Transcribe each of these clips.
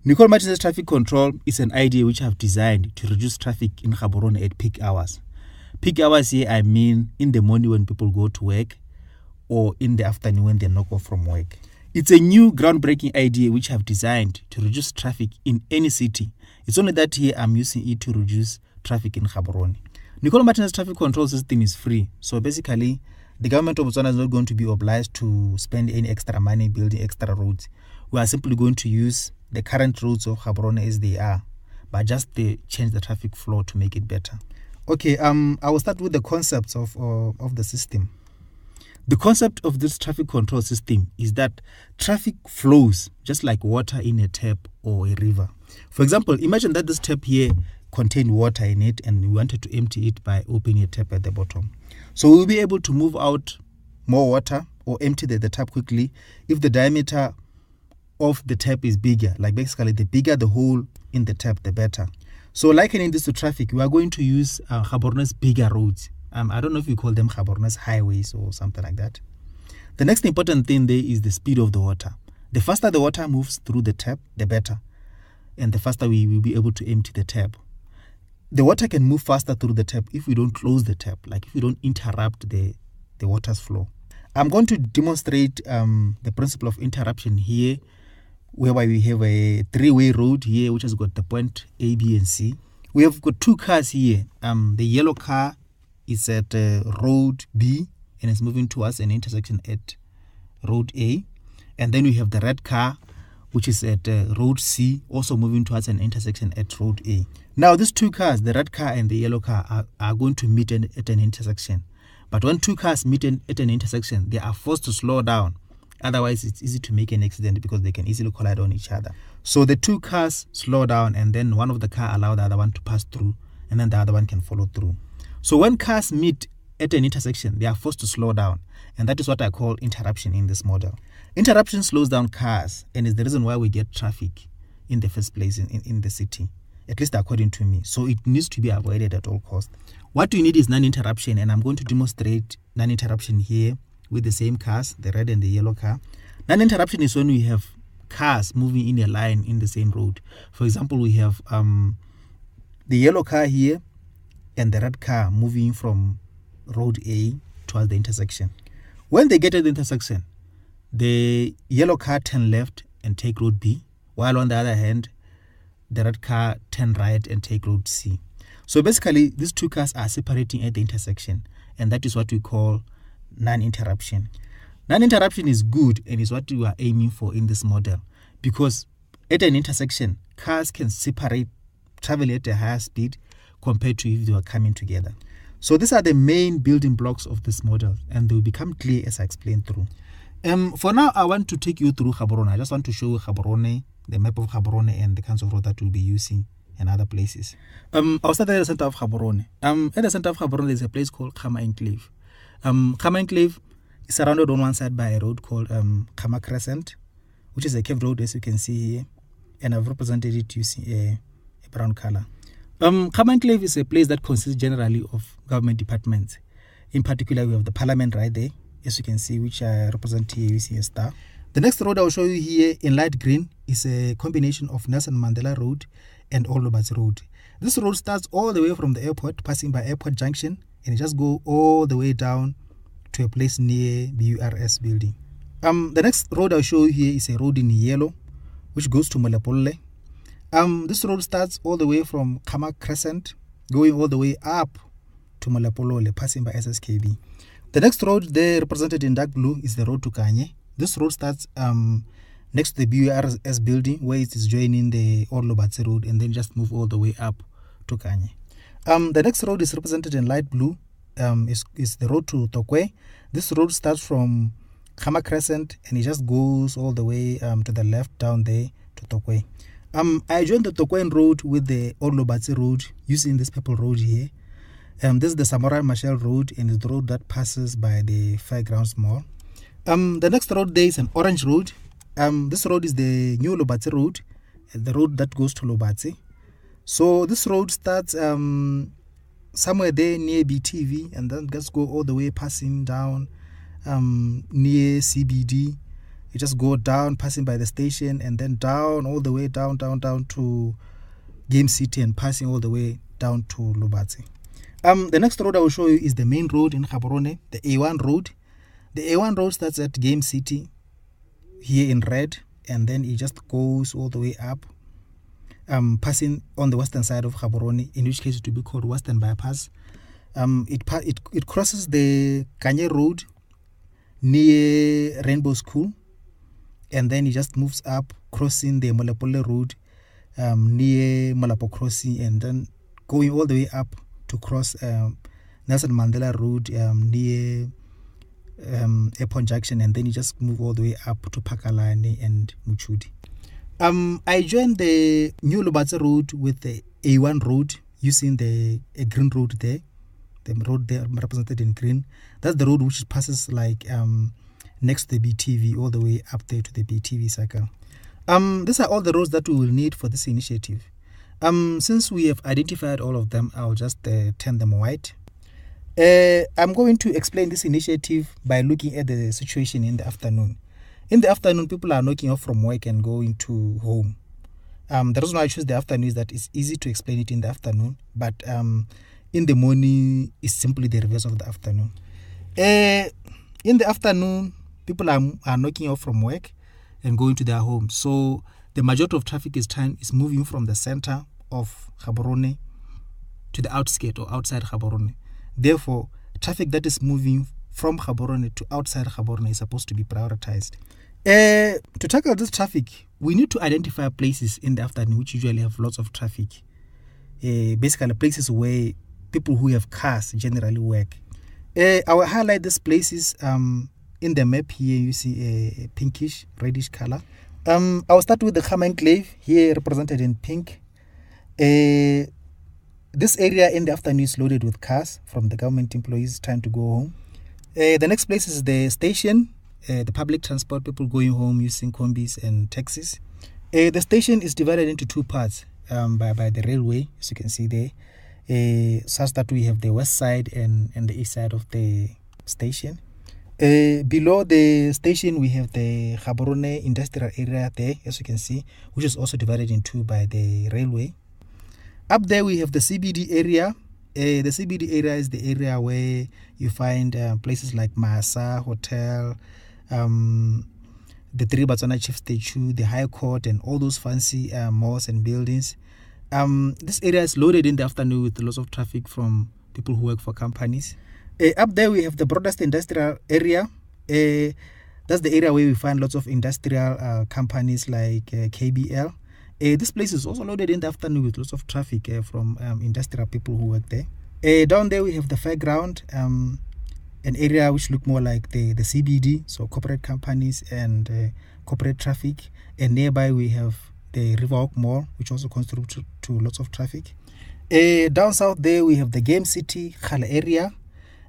Nicole Martinez traffic control is an idea which I've designed to reduce traffic in Gaborone at peak hours. Peak hours here, I mean in the morning when people go to work or in the afternoon when they knock off from work. It's a new groundbreaking idea which I've designed to reduce traffic in any city. It's only that here I'm using it to reduce traffic in Gaborone. Nicole Martinez traffic control system is free. So basically, the government of Botswana is not going to be obliged to spend any extra money building extra roads. We are simply going to use the current roads of Gaborone as they are, but just change the traffic flow to make it better. Okay, I will start with the concepts of the system. The concept of this traffic control system is that traffic flows just like water in a tap or a river. For example, imagine that this tap here contained water in it and we wanted to empty it by opening a tap at the bottom. So we'll be able to move out more water or empty the tap quickly if the diameter of the tap is bigger. Like basically, the bigger the hole in the tap, the better. So likening this to traffic, we are going to use Gaborone's bigger roads. I don't know if you call them Gaborone's highways or something like that. The next important thing there is the speed of the water. The faster the water moves through the tap, the better. And the faster we will be able to empty the tap. The water can move faster through the tap if we don't close the tap, like if we don't interrupt the water's flow. I'm going to demonstrate the principle of interruption here, whereby we have a three-way road here which has got the point A, B, and C. We have got two cars here. The yellow car is at road B and is moving towards an intersection at road A. And then we have the red car which is at road C, also moving towards an intersection at road A. Now these two cars, the red car and the yellow car, are going to meet at an intersection. But when two cars meet at an intersection, they are forced to slow down. Otherwise, it's easy to make an accident because they can easily collide on each other. So the two cars slow down and then one of the car allow the other one to pass through and then the other one can follow through. So when cars meet at an intersection, they are forced to slow down. And that is what I call interruption in this model. Interruption slows down cars and is the reason why we get traffic in the first place in the city, at least according to me. So it needs to be avoided at all costs. What we need is non-interruption, and I'm going to demonstrate non-interruption here with the same cars, the red and the yellow car. Non-interruption is when we have cars moving in a line in the same road. For example, we have the yellow car here and the red car moving from road A towards the intersection. When they get at the intersection, the yellow car turn left and take road B, while on the other hand, the red car turn right and take road C. So basically, these two cars are separating at the intersection, and that is what we call non-interruption. Non-interruption is good and is what we are aiming for in this model, because at an intersection, cars can separate, travel at a higher speed compared to if they were coming together. So these are the main building blocks of this model, and they will become clear as I explain through. For now, I want to take you through Gaborone. I just want to show Gaborone, the map of Gaborone, and the kinds of road that we'll be using and other places. I'll start at the center of Gaborone. At the center of Gaborone, there's a place called Khama Enclave. Khama Enclave is surrounded on one side by a road called Khama Crescent, which is a cave road, as you can see here, and I've represented it using a brown color. Khama Enclave is a place that consists generally of government departments. In particular, we have the parliament right there, as you can see, which I represent here using a star. The next road I'll show you here in light green is a combination of Nelson Mandela Road and Olobatsi Road. This road starts all the way from the airport, passing by Airport Junction, and it just go all the way down to a place near BURS building. The next road I'll show you here is a road in yellow, which goes to Molepole. This road starts all the way from Khama Crescent, going all the way up to Molepole, passing by SSKB. The next road there represented in dark blue is the road to Kanye. This road starts next to the BURS building, where it is joining the Olobatsi Road, and then just move all the way up to Kanye. The next road is represented in light blue, is the road to Tokwe. This road starts from Khama Crescent and it just goes all the way to the left down there to Tokwe. I joined the Tokwe road with the Olobatsi Road using this purple road here. This is the Samurai Marshall Road, and it's the road that passes by the Fairgrounds Mall. The next road there is an orange road. This road is the new Lobatse Road, the road that goes to Lobatse. So this road starts somewhere there near BTV and then just go all the way passing down near CBD You just go down, passing by the station, and then down, all the way down to Game City, and passing all the way down to Lobatse. The next road I will show you is the main road in Gaborone, the A1 road. The A1 road starts at Game City, here in red, and then it just goes all the way up, passing on the western side of Gaborone, in which case it will be called Western Bypass. It crosses the Kanye Road near Rainbow School, and then it just moves up, crossing the Molapole Road near Molapo Crossing, and then going all the way up to cross Nelson Mandela Road near Airport Junction, and then you just move all the way up to Pakalane and Muchudi. I joined the New Lobatse Road with the A1 road using a green road there. The road there represented in green. That's the road which passes like next to the BTV all the way up there to the BTV circle. These are all the roads that we will need for this initiative. Since we have identified all of them, I'll just turn them white. I'm going to explain this initiative by looking at the situation in the afternoon. In the afternoon, people are knocking off from work and going to home. The reason why I choose the afternoon is that it's easy to explain it in the afternoon, but in the morning is simply the reverse of the afternoon. In the afternoon, people are knocking off from work and going to their homes. So the majority of traffic is moving from the center of Gaborone to the outskirts or outside Gaborone. Therefore, traffic that is moving from Gaborone to outside Gaborone is supposed to be prioritized. To tackle this traffic, we need to identify places in the afternoon which usually have lots of traffic. Basically, places where people who have cars generally work. I will highlight these places in the map here. You see a pinkish, reddish color. I will start with the Khama Enclave, here represented in pink. This area in the afternoon is loaded with cars from the government employees trying to go home. The next place is the station, the public transport, people going home using combis and taxis. The station is divided into two parts by the railway, as you can see there. Such that we have the west side and the east side of the station. Below the station, we have the Gaborone industrial area there, as you can see, which is also divided in two by the railway. Up there, we have the CBD area. The CBD area is the area where you find places like Masa Hotel, the Three Botswana Chief Statue, the High Court, and all those fancy malls and buildings. This area is loaded in the afternoon with lots of traffic from people who work for companies. Up there, we have the broadest industrial area. That's the area where we find lots of industrial companies like KBL. This place is also loaded in the afternoon with lots of traffic from industrial people who work there. Down there, we have the fairground, an area which look more like the CBD, so corporate companies and corporate traffic. And nearby, we have the Riverwalk Mall, which also contributes to lots of traffic. Down south there, we have the Game City Khale area.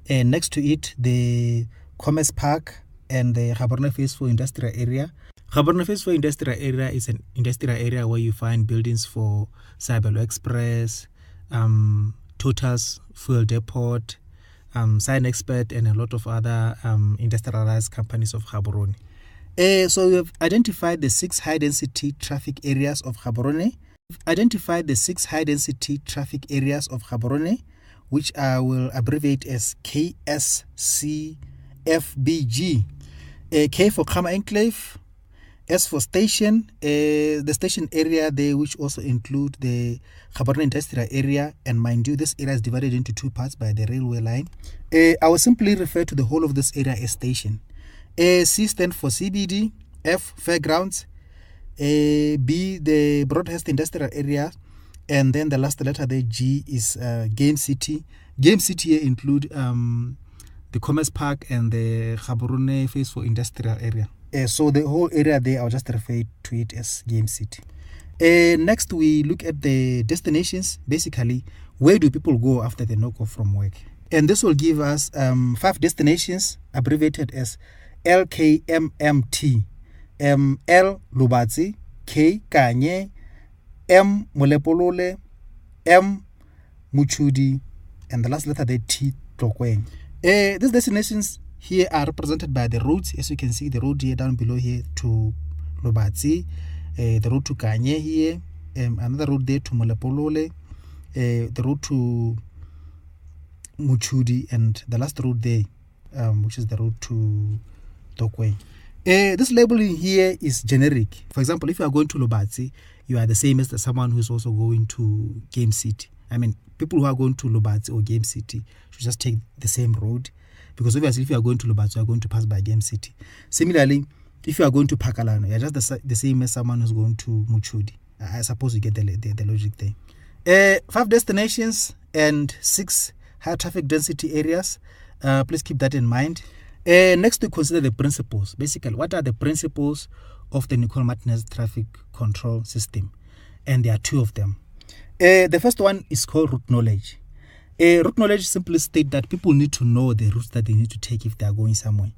Next to it, the Commerce Park and the Gaborone Phase 4 industrial area. Gaborone Phase 4 industrial area is an industrial area where you find buildings for Cybelo Express, Total's Fuel Depot, Sign Expert, and a lot of other industrialized companies of Gaborone. So we have identified the 6 high-density traffic areas of Gaborone. Which I will abbreviate as KSCFBG. K for Khama Enclave, S for station, the station area there, which also include the Gaborone industrial area. And mind you, this area is divided into two parts by the railway line. I will simply refer to the whole of this area as station. C stands for CBD, F fairgrounds, B the Broadhurst industrial area, and then the last letter there, G, is Game City. Game City here include the Commerce Park and the Gaborone Phase 4 industrial area. So the whole area there, I'll just refer to it as Game City. Next, we look at the destinations. Basically, where do people go after they knock off from work? And this will give us 5 destinations, abbreviated as LKMMT. L, Lobatse, K, Kanye, M, Molepolole, M, Muchudi, and the last letter there, T, Tlokweng. These destinations here are represented by the roads. As you can see, the road here down below here to Lobatse, the road to Kanye here, another road there to Molepolole, the road to Muchudi, and the last road there, which is the road to Tokwe. This labeling here is generic. For example, if you are going to Lobatse, you are the same as someone who's also going to Game City. I mean, people who are going to Lobatse or Game City should just take the same road, because obviously if you are going to Lobatse, you are going to pass by Game City. Similarly, if you are going to Pakalano, you are just the same as someone who's going to Muchudi. I suppose you get the logic there. 5 destinations and 6 high traffic density areas. Please keep that in mind. Next, to consider the principles. Basically, what are the principles of the Nicole Martinez traffic control system? And there are 2 of them. The first one is called route knowledge. Route knowledge simply states that people need to know the routes that they need to take if they are going somewhere.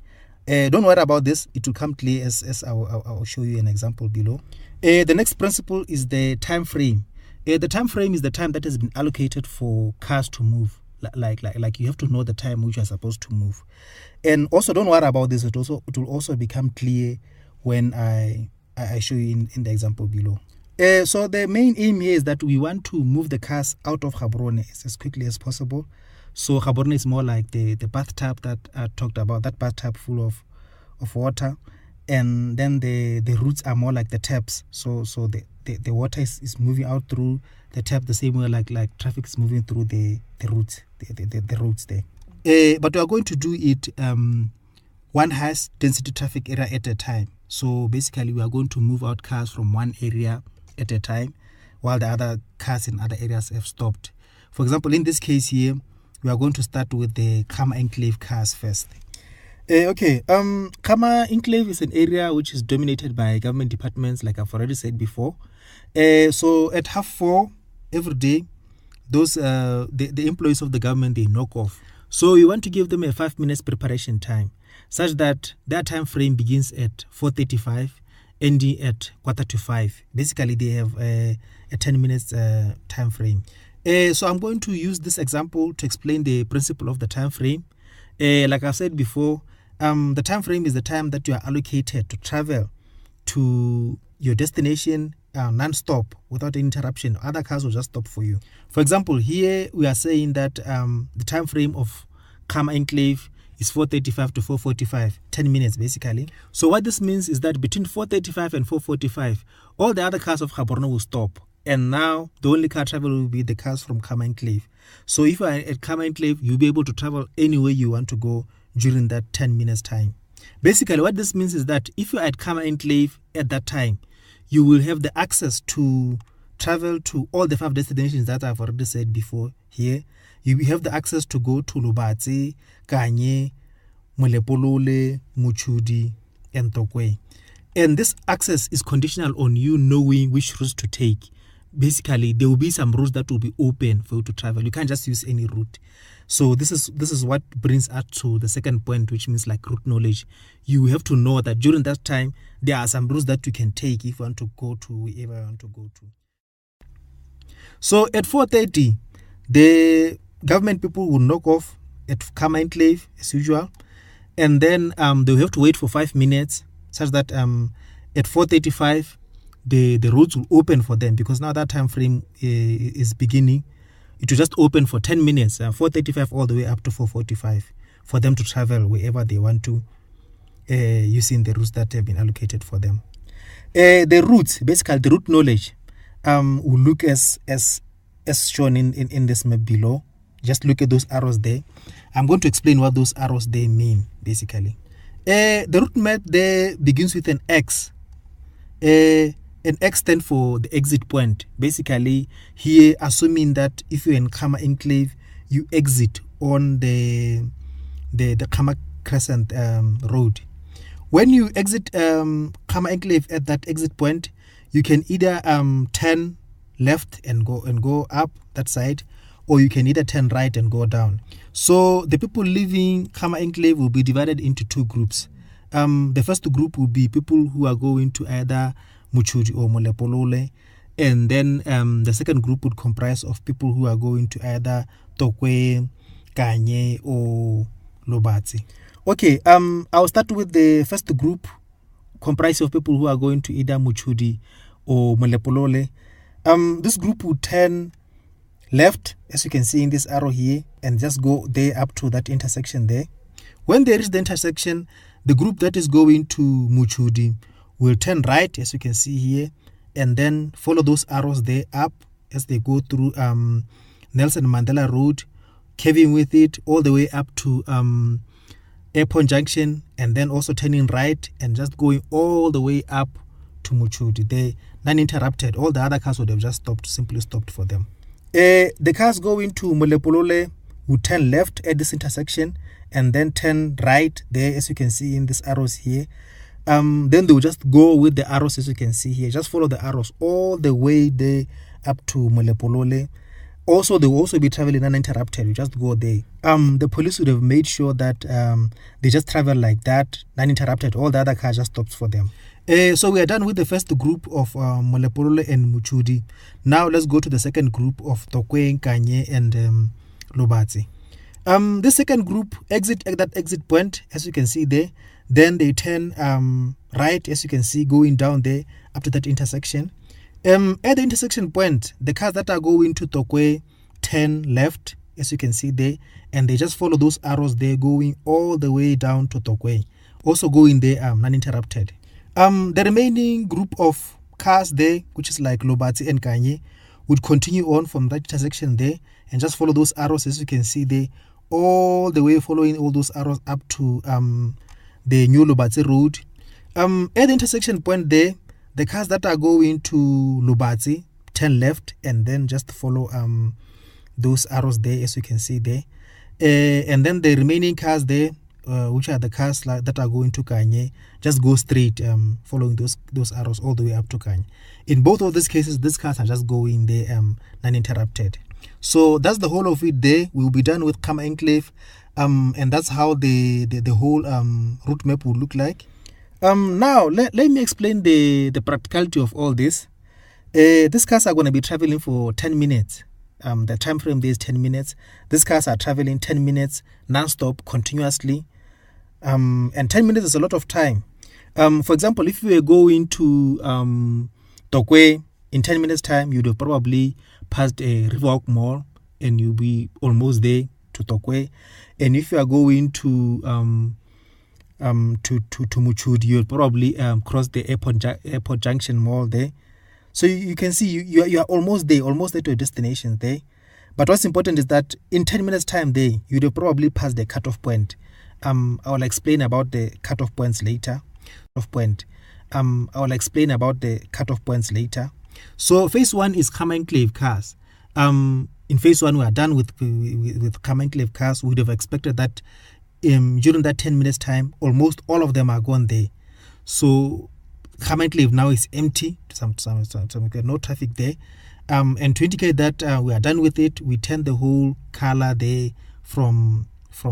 Don't worry about this. It will come clear as I'll show you an example below. The next principle is the time frame. The time frame is the time that has been allocated for cars to move. Like you have to know the time which you are supposed to move. And also, don't worry about this. It will also become clear when I show you in the example below. So the main aim here is that we want to move the cars out of Gaborone as quickly as possible. So Gaborone is more like the bathtub that I talked about, that bathtub full of water. And then the routes are more like the taps. So the water is moving out through the tap the same way like traffic is moving through the routes, the roads there. But we are going to do it one highest density traffic area at a time. So basically, we are going to move out cars from one area at a time, while the other cars in other areas have stopped. For example, in this case here, we are going to start with the Kama Enclave cars first. Kama Enclave is an area which is dominated by government departments, like I've already said before. So at 4:30 every day, those the employees of the government, they knock off. So you want to give them a 5 minutes preparation time, such that their time frame begins at 4:35, ending at 4:45. Basically, they have a 10 minutes time frame. So I'm going to use this example to explain the principle of the time frame. Like I said before, the time frame is the time that you are allocated to travel to your destination non-stop without any interruption. Other cars will just stop for you. For example, here we are saying that the time frame of Kama Enclave is 4:35 to 4:45, 10 minutes basically. So what this means is that between 4:35 and 4:45, all the other cars of Gaborone will stop. And now the only car travel will be the cars from Kama Enclave. So if you are at Kama Enclave, you'll be able to travel anywhere you want to go during that 10 minutes time. Basically, what this means is that if you are at Kama Enclave at that time, you will have the access to travel to all the 5 destinations that I've already said before here. You have the access to go to Lobatse, Kanye, Molepolole, Muchudi, and Tokwe. And this access is conditional on you knowing which routes to take. Basically, there will be some routes that will be open for you to travel. You can't just use any route. So this is what brings us to the second point, which means like route knowledge. You have to know that during that time, there are some routes that you can take if you want to go to wherever you want to go to. So at 4:30, the government people will knock off at Kama Enclave as usual. And then they'll have to wait for 5 minutes, such that at 4:35, the roads will open for them, because now that time frame is beginning. It will just open for 10 minutes, 4:35 all the way up to 4:45, for them to travel wherever they want to, using the routes that have been allocated for them. The routes, basically the route knowledge, will look as shown in this map below. Just look at those arrows there. I'm going to explain what those arrows there mean, basically. The route map there begins with an X. An X stands for the exit point. Basically, here, assuming that if you're in Kama Enclave, you exit on the Kama Crescent road. When you exit Kama Enclave at that exit point, you can either turn left and go up that side, or you can either turn right and go down. So the people leaving Kama Enclave will be divided into 2 groups. The first group will be people who are going to either Muchudi or Molepolole, and then the second group would comprise of people who are going to either Tokwe, Kanye, or Lobatse. Okay, I'll start with the first group, comprised of people who are going to either Muchudi or Molepolole. This group will turn left, as you can see in this arrow here, and just go there up to that intersection there. When they reach the intersection, the group that is going to Muchudi will turn right, as you can see here, and then follow those arrows there up as they go through Nelson Mandela Road, curving with it all the way up to Airport Junction, and then also turning right and just going all the way up to Muchudi. They non-interrupted. All the other cars would have just simply stopped for them. The cars going to Molepolole would turn left at this intersection and then turn right there, as you can see in these arrows here. Then they will just go with the arrows, as you can see here. Just follow the arrows all the way there up to Molepolole. Also, they will also be traveling uninterrupted. You just go there. The police would have made sure that they just travel like that, uninterrupted. All the other cars just stops for them. So we are done with the first group of Molepolole and Muchudi. Now let's go to the second group of Tokwe, Kanye, and Lobatse. The second group exit at that exit point, as you can see there. Then they turn right, as you can see, going down there up to that intersection. At the intersection point, the cars that are going to Tokwe turn left, as you can see there, and they just follow those arrows there, going all the way down to Tokwe, also going there uninterrupted. The remaining group of cars there, which is like Lobatse and Kanye, would continue on from that intersection there and just follow those arrows, as you can see there, all the way following all those arrows up to the new Lobatse Road. At the intersection point there, the cars that are going to Lobatse turn left and then just follow those arrows there, as you can see there. And then the remaining cars there, which are the cars that are going to Kanye, just go straight following those arrows all the way up to Kanye. In both of these cases, these cars are just going there uninterrupted. So that's the whole of it there. We'll be done with Kama Enclave, and that's how the whole route map will look like. Now let me explain the practicality of all this. These cars are going to be traveling for 10 minutes. The time frame there is 10 minutes. These cars are traveling 10 minutes non-stop continuously, and 10 minutes is a lot of time. For example, if you were going to Tokwe in 10 minutes time, you'd have probably passed a Riverwalk Mall and you'll be almost there to Tokwe. And if you are going to Muchudi, you'll probably cross the Airport Junction Mall there. So you can see you are almost there to your destination there. But what's important is that in 10 minutes time there, you'd have probably passed the cutoff point. I will explain about the cutoff points later. So phase one is Kama Enclave cars. In phase one, we are done with Kama Enclave cars. We would have expected that during that 10 minutes time, almost all of them are gone there. So Kama Enclave now is empty. No traffic there. And to indicate that we are done with it, we turn the whole color there from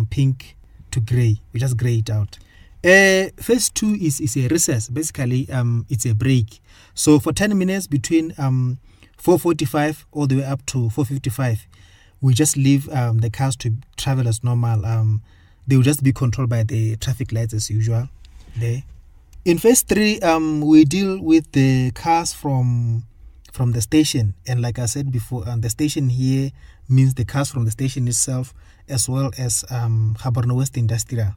pink to gray. We just gray it out. Phase two is a recess. Basically, it's a break. So for 10 minutes between 4:45 all the way up to 4:55, we just leave the cars to travel as normal. They will just be controlled by the traffic lights as usual there. In phase three, we deal with the cars from the station, and like I said before, the station here means the cars from the station itself, as well as Gaborone West Industrial.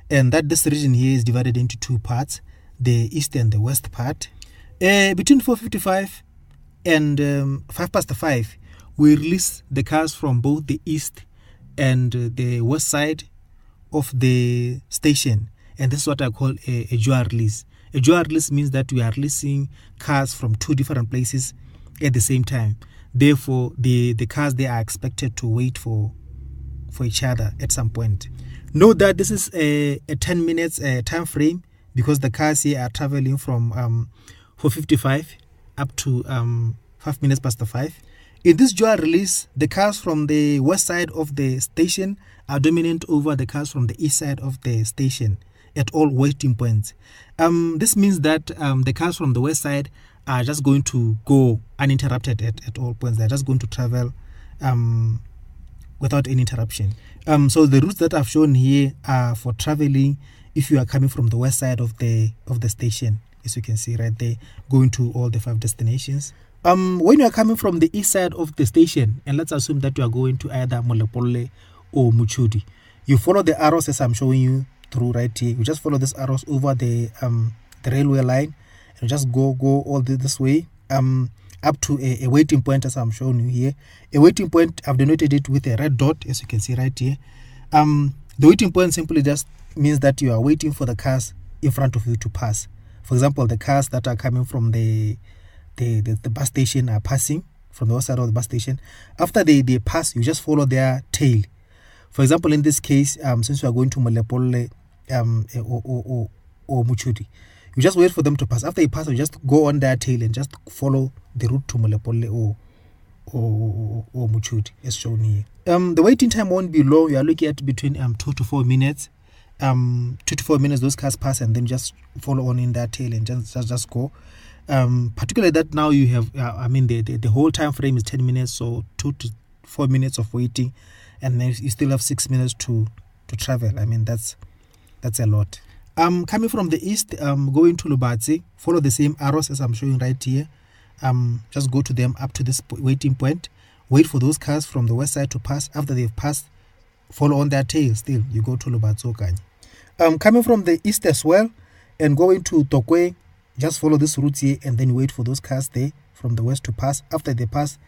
And that this region here is divided into two parts, the east and the west part. Between 4:55 and 5:05, we release the cars from both the east and the west side of the station, and this is what I call a dual release. A dual release means that we are releasing cars from two different places at the same time. Therefore, the cars they are expected to wait for each other at some point. Note that this is a 10 minutes time frame, because the cars here are traveling from 4:55 up to 5 minutes past 5. In this dual release, the cars from the west side of the station are dominant over the cars from the east side of the station at all waiting points. This means that the cars from the west side are just going to go uninterrupted at all points. They're just going to travel without any interruption. So the routes that I've shown here are for traveling if you are coming from the west side of the station, as you can see right there, going to all the 5 destinations. When you are coming from the east side of the station, and let's assume that you are going to either Molepolle or Muchudi, you follow the arrows as I'm showing you through right here. You just follow these arrows over the railway line, and just go all this way up to a waiting point, as I'm showing you here. A waiting point, I've denoted it with a red dot, as you can see right here. The waiting point simply just means that you are waiting for the cars in front of you to pass. For example, the cars that are coming from the bus station are passing from the other side of the bus station. After they pass, you just follow their tail. For example, in this case, since you are going to Molepolle or Muchudi, you just wait for them to pass. After they pass, you just go on their tail and just follow the route to Molepolle or Muchudi, as shown here. The waiting time won't be long. You are looking at between 2 to 4 minutes. 2 to 4 minutes, those cars pass, and then just follow on in their tail and just go. Particularly that now you have, the whole time frame is 10 minutes, so 2 to 4 minutes of waiting, and then you still have 6 minutes to travel. That's a lot. Coming from the east, going to Lubatse, follow the same arrows as I'm showing right here. Just go to them up to this waiting point. Wait for those cars from the west side to pass. After they've passed, follow on their tail. Still, you go to Lubatse Okanye. Coming from the east as well, and going to Tokwe, just follow this route here, and then wait for those cars there from the west to pass. After they pass,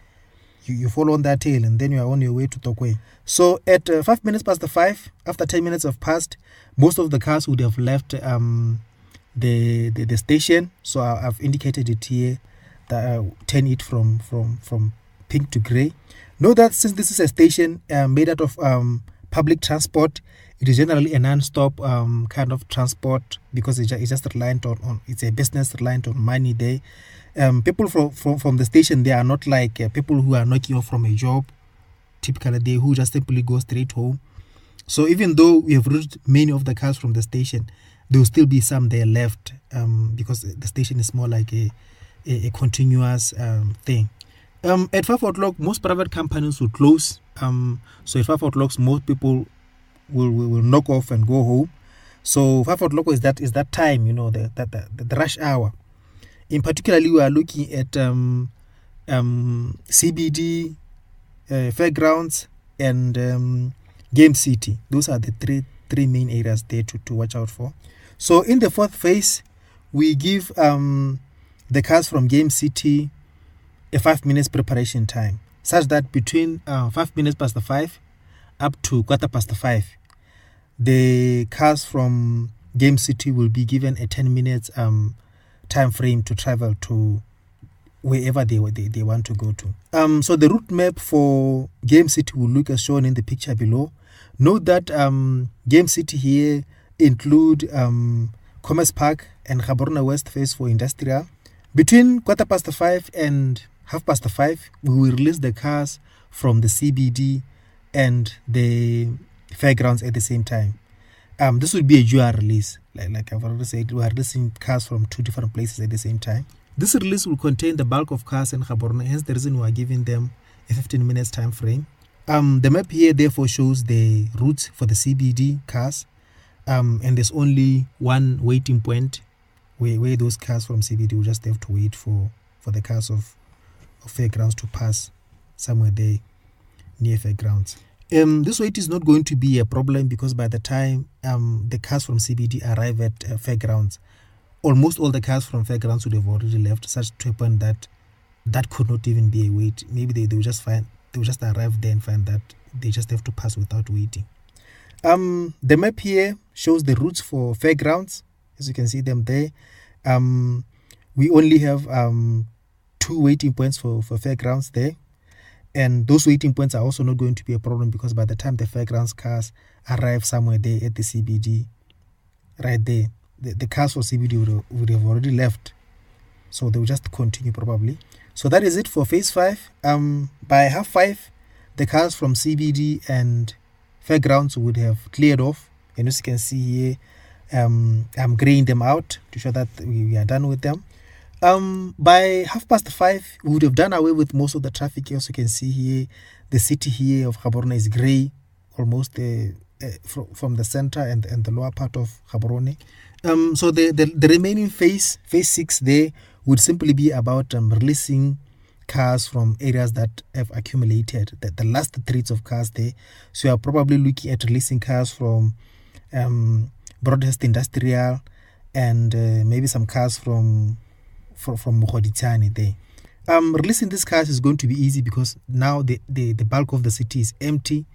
you follow on their tail, and then you are on your way to Tokwe. So at 5 minutes past the 5, after 10 minutes have passed, most of the cars would have left the station. So I've indicated it here, that turn it from pink to grey. Note that since this is a station made out of public transport, it is generally a non-stop kind of transport, because it's just reliant on it's a business reliant on money there. People from the station, they are not like people who are knocking off from a job, typically they who just simply go straight home. So even though we have route many of the cars from the station, there will still be some there left, because the station is more like a continuous thing. At 5 o'clock, most private companies will close. So at 5 o'clock, most people will knock off and go home. So 5 o'clock is that time, the rush hour. In particular, we are looking at CBD, fairgrounds, and Game City. Those are the three main areas there to watch out for. So in the fourth phase, we give the cars from Game City a 5 minutes preparation time, such that between 5 minutes past the 5 up to 5:15, the cars from Game City will be given a 10 minutes time frame to travel to wherever they want to go to. So the route map for Game City will look as shown in the picture below. Note that Game City here include Commerce Park and Gaborone West phase for industrial. Between 5:15 and 5:30, we will release the cars from the CBD and the fairgrounds at the same time. This will be a dual release. Like I've already said, we are releasing cars from 2 different places at the same time. This release will contain the bulk of cars in Gaborone, hence the reason we are giving them a 15 minutes time frame. The map here therefore shows the routes for the CBD cars, and there's only one waiting point where those cars from CBD will just have to wait for the cars of fairgrounds to pass somewhere there near fairgrounds. This wait is not going to be a problem, because by the time the cars from CBD arrive at fairgrounds, almost all the cars from fairgrounds would have already left, such to a point that could not even be a wait. Maybe they will just arrive there and find that they just have to pass without waiting. The map here shows the routes for fairgrounds, as you can see them there. We only have 2 waiting points for fairgrounds there. And those waiting points are also not going to be a problem, because by the time the fairgrounds cars arrive somewhere there at the CBD, right there, the cars for CBD would have already left. So they will just continue probably. So that is it for phase 5. By 5:30, the cars from CBD and fairgrounds would have cleared off. And as you can see here, I'm graying them out to show that we are done with them. By 5:30, we would have done away with most of the traffic. As you can see here, the city here of Gaborone is grey, almost from the center and the lower part of Gaborone. So the remaining phase 6 there would simply be about releasing cars from areas that have accumulated, the last threads of cars there. So you are probably looking at releasing cars from Broadhurst Industrial and maybe some cars from Mogoditsane there. Releasing these cars is going to be easy because now the bulk of the city is empty.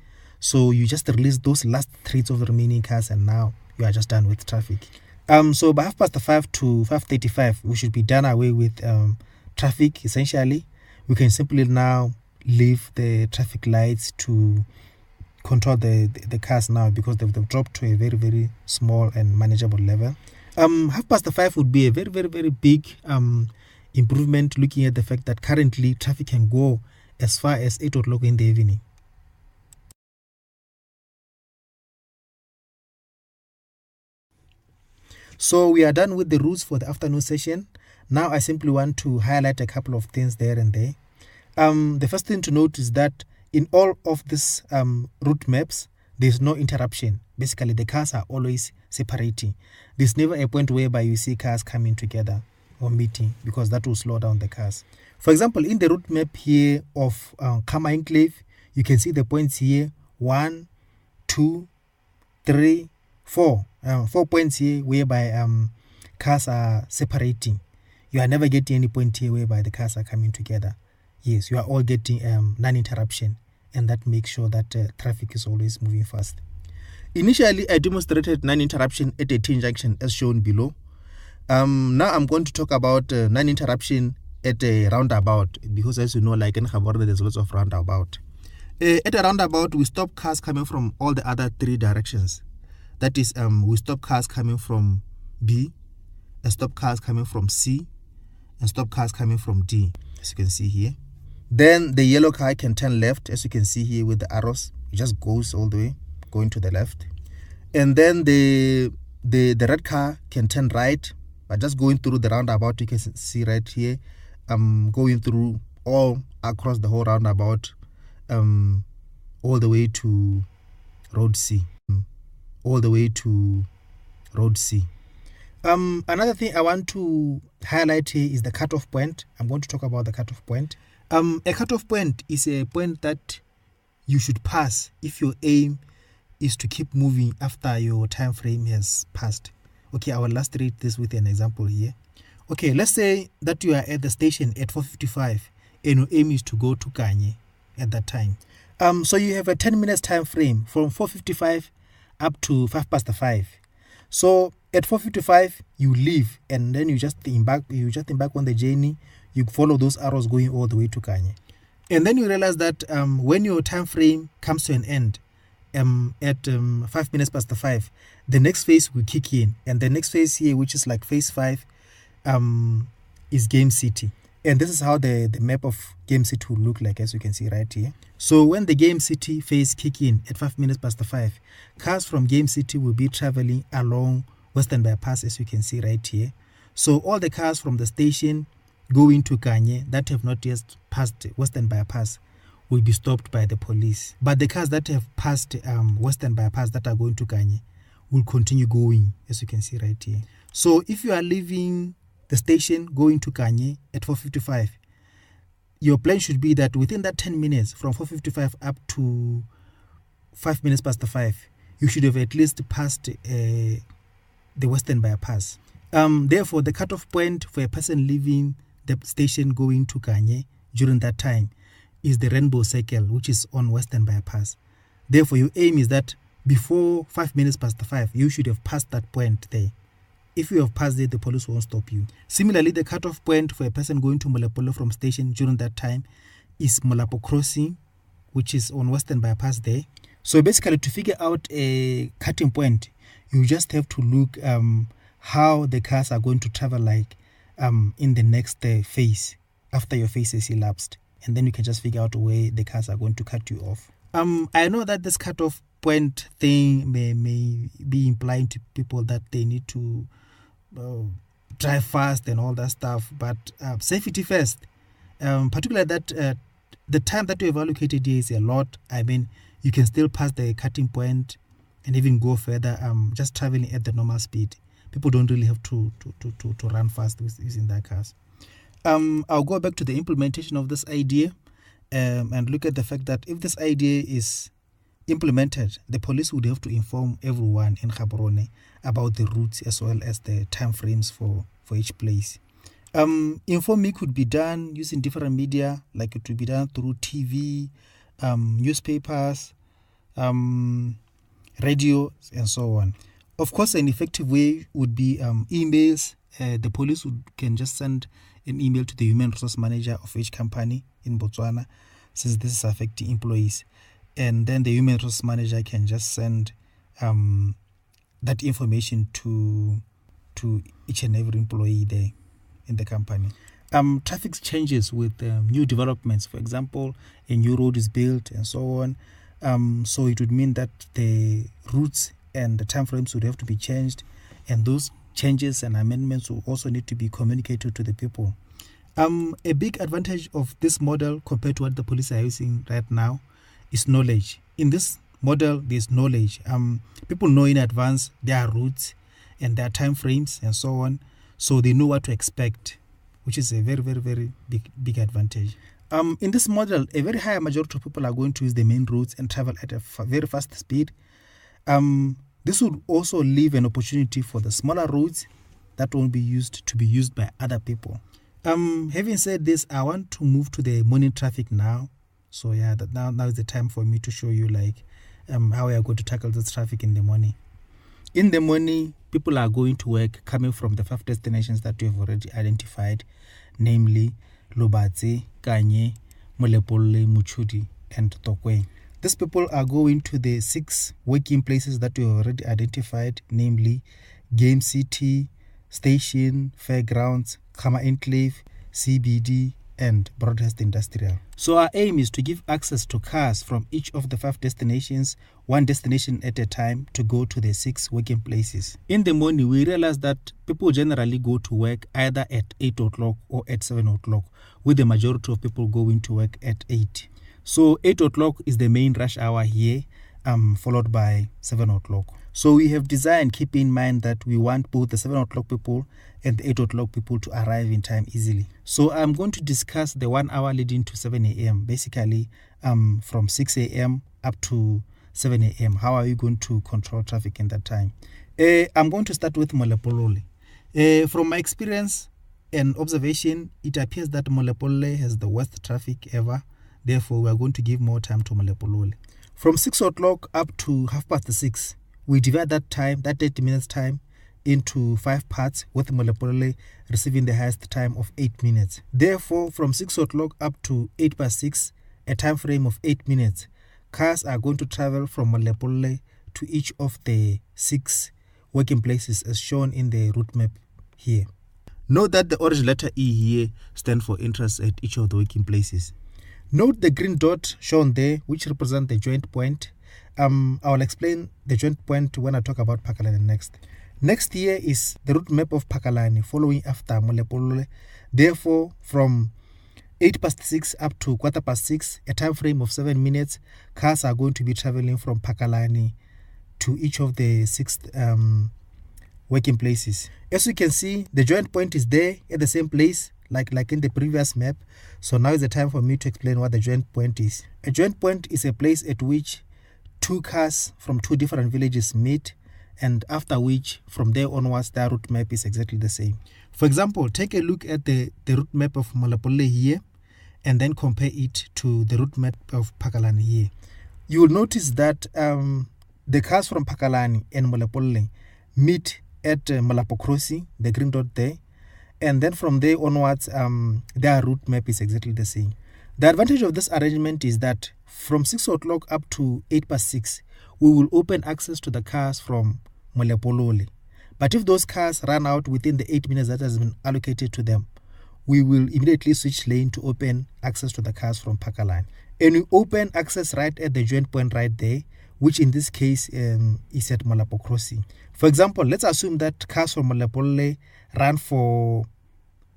So you just release those last threads of the remaining cars and now you are just done with traffic. So by 5:30 to 5:35, we should be done away with traffic essentially. We can simply now leave the traffic lights to control the cars now because they've dropped to a very, very small and manageable level. 5:05 would be a very, very, very big improvement, looking at the fact that currently traffic can go as far as 8 o'clock in the evening. So we are done with the routes for the afternoon session. Now I simply want to highlight a couple of things there and there. The first thing to note is that in all of these route maps, there's no interruption. Basically, the cars are always separating. There's never a point whereby you see cars coming together or meeting, because that will slow down the cars. For example, in the route map here of Kama Enclave, you can see the points here: 1, 2, 3, 4. 4 points here whereby cars are separating. You are never getting any point here whereby the cars are coming together. Yes, you are all getting non-interruption, and that makes sure that traffic is always moving fast. Initially, I demonstrated non-interruption at a T-junction as shown below. Now I'm going to talk about non-interruption at a roundabout, because as you know, like in Gaborone, there's lots of roundabout. At a roundabout, we stop cars coming from all the other 3 directions. That is, we stop cars coming from B, and stop cars coming from C, and stop cars coming from D, as you can see here. Then the yellow car can turn left, as you can see here with the arrows. It just goes all the way, going to the left. And then the red car can turn right, but just going through the roundabout. You can see right here, going through all across the whole roundabout, all the way to Road C. Another thing I want to highlight here is the cutoff point. I'm going to talk about the cutoff point. A cutoff point is a point that you should pass if your aim is to keep moving after your time frame has passed. Okay, I will illustrate this with an example here. Okay, let's say that you are at the station at 4:55 and your aim is to go to Kanye at that time. So you have a 10 minutes time frame from 4:55 up to 5:05. So at 4:55 you leave, and then you just embark on the journey. You follow those arrows going all the way to Kanye, and then you realize that when your time frame comes to an end at 5 minutes past the 5, the next phase will kick in, and the next phase here, which is like phase 5, is Game City. And this is how the map of Game City will look like, as you can see right here. So when the Game City phase kick in at 5 minutes past the 5, cars from Game City will be traveling along Western Bypass, as you can see right here. So all the cars from the station going to Kanye that have not yet passed Western Bypass will be stopped by the police. But the cars that have passed Western Bypass that are going to Kanye will continue going, as you can see right here. So if you are leaving the station going to Kanye at 4:55, your plan should be that within that 10 minutes from 4:55 up to 5 minutes past the 5, you should have at least passed the Western Bypass. Therefore, the cutoff point for a person leaving the station going to Kanye during that time is the rainbow circle, which is on Western Bypass. Therefore, your aim is that before 5 minutes past the 5, you should have passed that point there. If you have passed it, the police won't stop you. Similarly, the cutoff point for a person going to Molapolo from station during that time is Molapo Crossing, which is on Western Bypass there. So basically, to figure out a cutting point, you just have to look how the cars are going to travel like in the next phase after your phase is elapsed, and then you can just figure out where the cars are going to cut you off. I know that this cutoff point thing may be implying to people that they need to drive fast and all that stuff, but safety first. Particularly that the time that you have allocated here is a lot. I mean, you can still pass the cutting point and even go further, just traveling at the normal speed. People don't really have to run fast using their cars. I'll go back to the implementation of this idea and look at the fact that if this idea is implemented, the police would have to inform everyone in Gaborone about the routes as well as the time frames for each place. Inform me could be done using different media, like it would be done through TV, newspapers, radio, and so on. Of course, an effective way would be emails. The police can just send an email to the human resource manager of each company in Botswana, since this is affecting employees. And then the human resource manager can just send that information to each and every employee there in the company. Traffic changes with new developments. For example, a new road is built and so on. So it would mean that the routes and the time frames would have to be changed, and those changes and amendments will also need to be communicated to the people. A big advantage of this model compared to what the police are using right now is knowledge. In this model, there's knowledge. People know in advance their routes and their time frames and so on, so they know what to expect, which is a very, very, very big advantage. In this model, a very high majority of people are going to use the main roads and travel at a very fast speed. This would also leave an opportunity for the smaller roads that won't be used by other people. Having said this, I want to move to the morning traffic now. So yeah, now is the time for me to show you how we are going to tackle this traffic in the morning. In the morning, people are going to work coming from the 5 destinations that we have already identified, namely Lobatse, Kanye, Molepolle, Muchudi, and Tokwe. These people are going to the 6 working places that we have already identified, namely Game City, Station, Fairgrounds, Kama Enclave, CBD, and Broadhurst Industrial. So our aim is to give access to cars from each of the 5 destinations, 1 destination at a time, to go to the 6 working places. In the morning, we realize that people generally go to work either at 8 o'clock or at 7 o'clock, with the majority of people going to work at 8. So 8 o'clock is the main rush hour here, followed by 7 o'clock. So we have designed, keep in mind that we want both the 7 o'clock people and the 8 o'clock people to arrive in time easily. So I'm going to discuss the 1 hour leading to 7 a.m. Basically, from 6 a.m. up to 7 a.m. How are you going to control traffic in that time? I'm going to start with Molepolle. From my experience and observation, it appears that Molepolle has the worst traffic ever. Therefore, we are going to give more time to Molepolle. From 6 o'clock up to 6:30, we divide that time, that 30 minutes time, into 5 parts, with Molepolle receiving the highest time of 8 minutes. Therefore, from 6 o'clock up to 8:06, a time frame of 8 minutes, cars are going to travel from Molepolle to each of the 6 working places as shown in the route map here. Note that the orange letter E here stands for interest at each of the working places. Note the green dot shown there, which represents the joint point. I will explain the joint point when I talk about Pakalani next. Next here is the route map of Pakalani, following after Molepolle. Therefore, from 8:06 up to 6:15, a time frame of 7 minutes, cars are going to be traveling from Pakalani to each of the 6 working places. As you can see, the joint point is there at the same place, like in the previous map. So now is the time for me to explain what the joint point is. A joint point is a place at which 2 cars from 2 different villages meet, and after which, from there onwards, their route map is exactly the same. For example, take a look at the route map of Molepolle here, and then compare it to the route map of Pakalani here. You will notice that the cars from Pakalani and Molepolle meet at Malapo Crossing, the green dot there, and then from there onwards, their route map is exactly the same. The advantage of this arrangement is that from 6 o'clock up to 8:06, we will open access to the cars from Molepolle. But if those cars run out within the 8 minutes that has been allocated to them, we will immediately switch lane to open access to the cars from Pakalani. And we open access right at the joint point right there, which in this case is at Molapo Crossing. For example, let's assume that cars from Molapole run for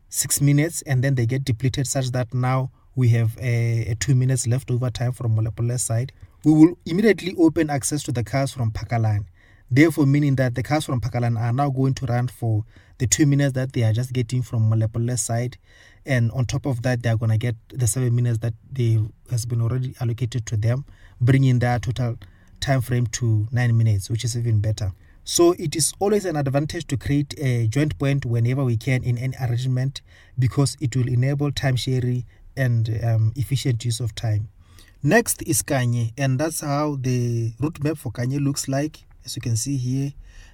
6 minutes and then they get depleted such that now we have a 2 minutes left over time from Molapole side. We will immediately open access to the cars from Pakalan. Therefore, meaning that the cars from Pakalan are now going to run for the 2 minutes that they are just getting from Molapole side. And on top of that, they are going to get the 7 minutes that has been already allocated to them, bringing their total time frame to 9 minutes, which is even better. So it is always an advantage to create a joint point whenever we can in any arrangement, because it will enable time sharing and efficient use of time. Next is Kanye, and that's how the route map for Kanye looks like. As you can see here,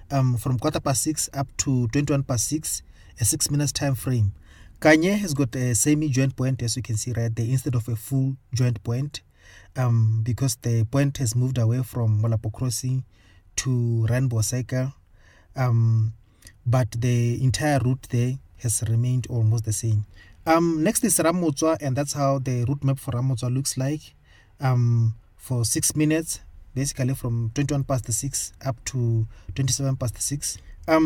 from 6:15 up to 6:21, a 6 minutes time frame. Kanye has got a semi-joint point, as you can see right there, instead of a full joint point, because the point has moved away from Molapo Crossing to Rainbow Cycle, but the entire route there has remained almost the same. Next is Ramotswa, and that's how the route map for Ramotswa looks like. For 6 minutes, basically from 6:21 up to 6:27.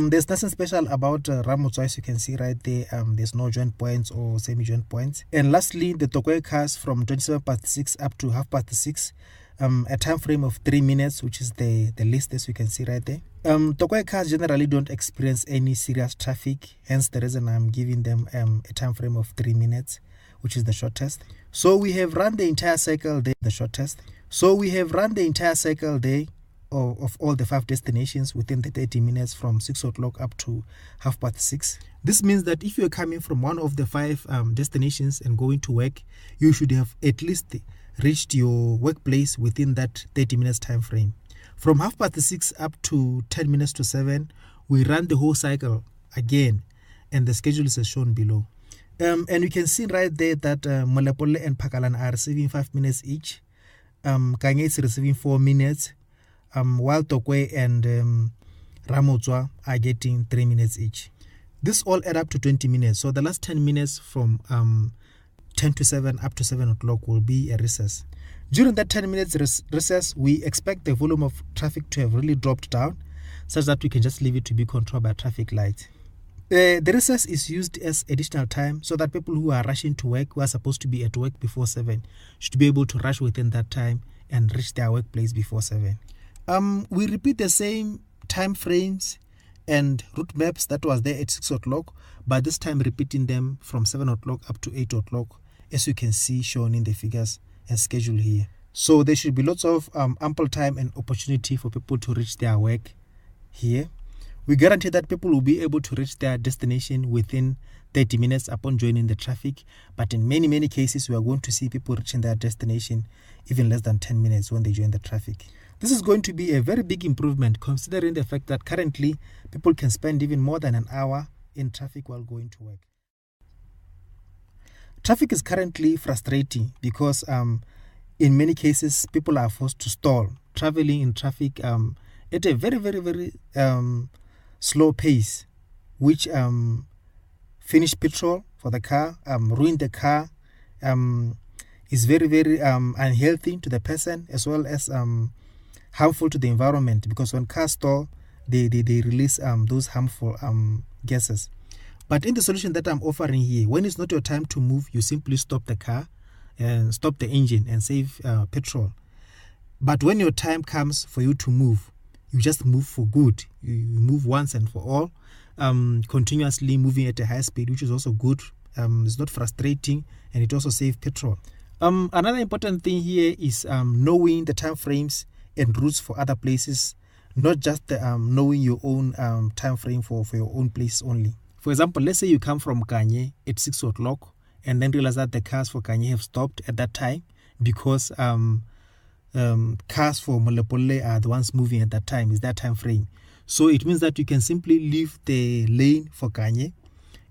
There's nothing special about Ramotswa, as you can see right there. There's no joint points or semi-joint points. And lastly, the Tokwe cars from 6:27 up to 6:30, a time frame of 3 minutes, which is the list, as you can see right there. Tokwe cars generally don't experience any serious traffic, hence the reason I'm giving them a time frame of 3 minutes, which is the shortest. So we have run the entire cycle there, the shortest. So we have run the entire cycle there of all the 5 destinations within the 30 minutes from 6 o'clock up to 6:30. This means that if you're coming from one of the 5 destinations and going to work, you should have at least reached your workplace within that 30 minutes time frame. From 6:30 up to 10 minutes to 7, we run the whole cycle again, and the schedule is as shown below. And you can see right there that Molapole and Pakalan are receiving 5 minutes each. Kanye is receiving 4 minutes, while Tokwe and Ramotswa are getting 3 minutes each. This all add up to 20 minutes. So the last 10 minutes from 10 to 7 up to 7 o'clock will be a recess. During that 10 minutes recess, we expect the volume of traffic to have really dropped down, such that we can just leave it to be controlled by traffic lights. The recess is used as additional time so that people who are rushing to work, who are supposed to be at work before 7, should be able to rush within that time and reach their workplace before 7. We repeat the same time frames and route maps that was there at 6 o'clock, but this time repeating them from 7 o'clock up to 8 o'clock, as you can see shown in the figures and schedule here. So there should be lots of ample time and opportunity for people to reach their work here. We guarantee that people will be able to reach their destination within 30 minutes upon joining the traffic, but in many cases we are going to see people reaching their destination even less than 10 minutes when they join the traffic. This is going to be a very big improvement, considering the fact that currently people can spend even more than an hour in traffic while going to work. Traffic is currently frustrating because in many cases people are forced to stall, traveling in traffic at a very slow pace, which finish petrol for the car, ruin the car, is very unhealthy to the person, as well as harmful to the environment, because when cars stall, they release those harmful gases. But in the solution that I'm offering here, when it's not your time to move, you simply stop the car and stop the engine and save petrol. But when your time comes for you to move, you just move for good. You move once and for all, continuously moving at a high speed, which is also good. It's not frustrating, and it also saves petrol. Another important thing here is knowing the time frames and routes for other places, not just knowing your own time frame for your own place only. For example, let's say you come from Kanye at 6 o'clock and then realize that the cars for Kanye have stopped at that time because cars for Molapole are the ones moving at that time, is that time frame. So it means that you can simply leave the lane for Kanye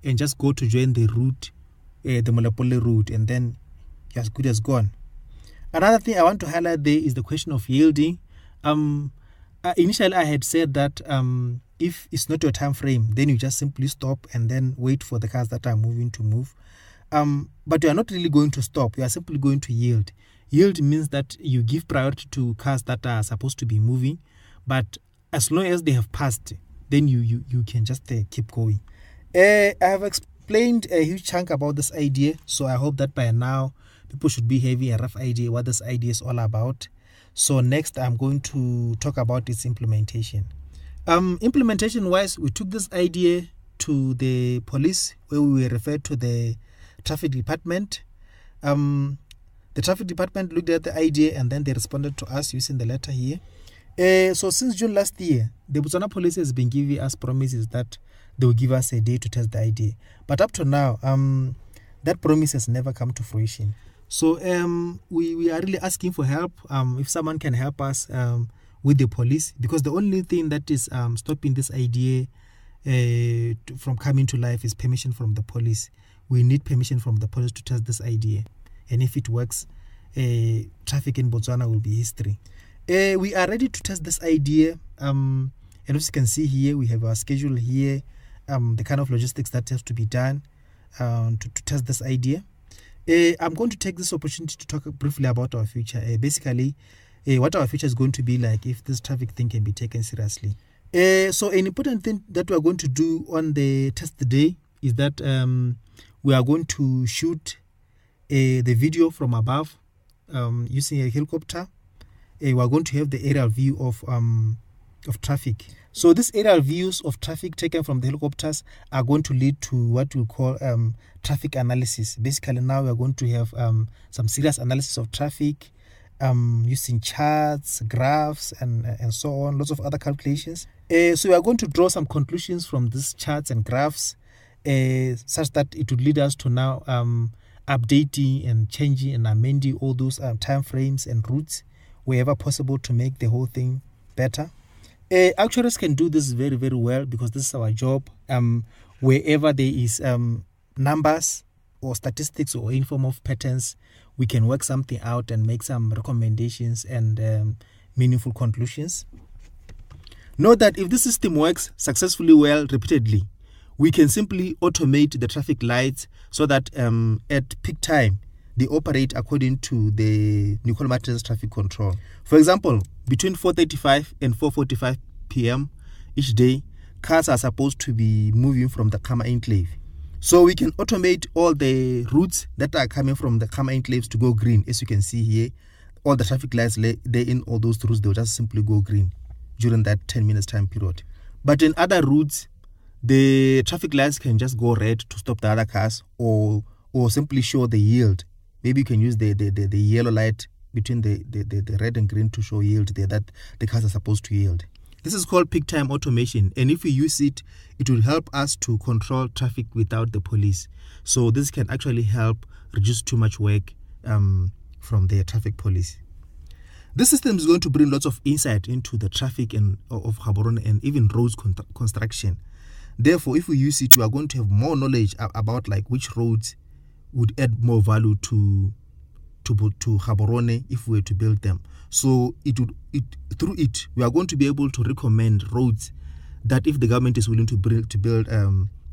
and just go to join the route, the Molapole route, and then you're as good as gone. Another thing I want to highlight there is the question of yielding. Initially I had said that if it's not your time frame, then you just simply stop and then wait for the cars that are moving to move. But you are not really going to stop. You are simply going to yield. Yield means that you give priority to cars that are supposed to be moving, but as long as they have passed, then you can just keep going. I have explained a huge chunk about this idea, so I hope that by now people should be having a rough idea what this idea is all about. So next I'm going to talk about its implementation. Implementation wise, we took this idea to the police, where we were referred to the traffic department. The traffic department looked at the idea and then they responded to us using the letter here. So since June last year, the Botswana Police has been giving us promises that they will give us a day to test the idea. But up to now, that promise has never come to fruition. So we are really asking for help, if someone can help us with the police, because the only thing that is stopping this idea from coming to life is permission from the police. We need permission from the police to test this idea. And if it works, traffic in Botswana will be history. We are ready to test this idea. And as you can see here, we have our schedule here, the kind of logistics that has to be done to test this idea. I'm going to take this opportunity to talk briefly about our future. Basically, what our future is going to be like if this traffic thing can be taken seriously. So an important thing that we are going to do on the test day is that we are going to shoot the video from above using a helicopter. We are going to have the aerial view of traffic. So these aerial views of traffic taken from the helicopters are going to lead to what we call traffic analysis. Basically, now we are going to have some serious analysis of traffic using charts, graphs, and so on, lots of other calculations. So we are going to draw some conclusions from these charts and graphs such that it would lead us to now updating and changing and amending all those time frames and routes wherever possible to make the whole thing better. Actuaries can do this very, very well because this is our job. Wherever there is numbers or statistics or informal patterns, we can work something out and make some recommendations and meaningful conclusions. Note that if the system works successfully well repeatedly, we can simply automate the traffic lights so that at peak time, they operate according to the Nicole Martinez traffic control. For example, between 4:35 and 4:45 p.m. each day, cars are supposed to be moving from the Kama enclave. So we can automate all the routes that are coming from the Kama enclaves to go green. As you can see here, all the traffic lights they in all those routes, they'll just simply go green during that 10 minutes time period. But in other routes, the traffic lights can just go red to stop the other cars or simply show the yield. Maybe you can use the yellow light between the red and green to show yield there that the cars are supposed to yield. This is called peak time automation, and if we use it, it will help us to control traffic without the police. So this can actually help reduce too much work from the traffic police. This system is going to bring lots of insight into the traffic of Gaborone and even roads construction. Therefore, if we use it, we are going to have more knowledge about like which roads would add more value to Gaborone if we were to build them. So through it we are going to be able to recommend roads that if the government is willing to build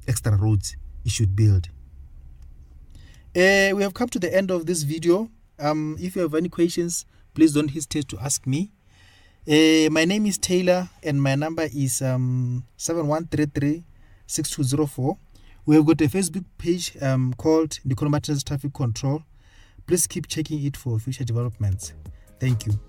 extra roads, it should build. We have come to the end of this video. If you have any questions, please don't hesitate to ask me. My name is Taylor and my number is 7133-6204. We have got a Facebook page called Nicole Martinez Traffic Control. Please keep checking it for future developments. Thank you.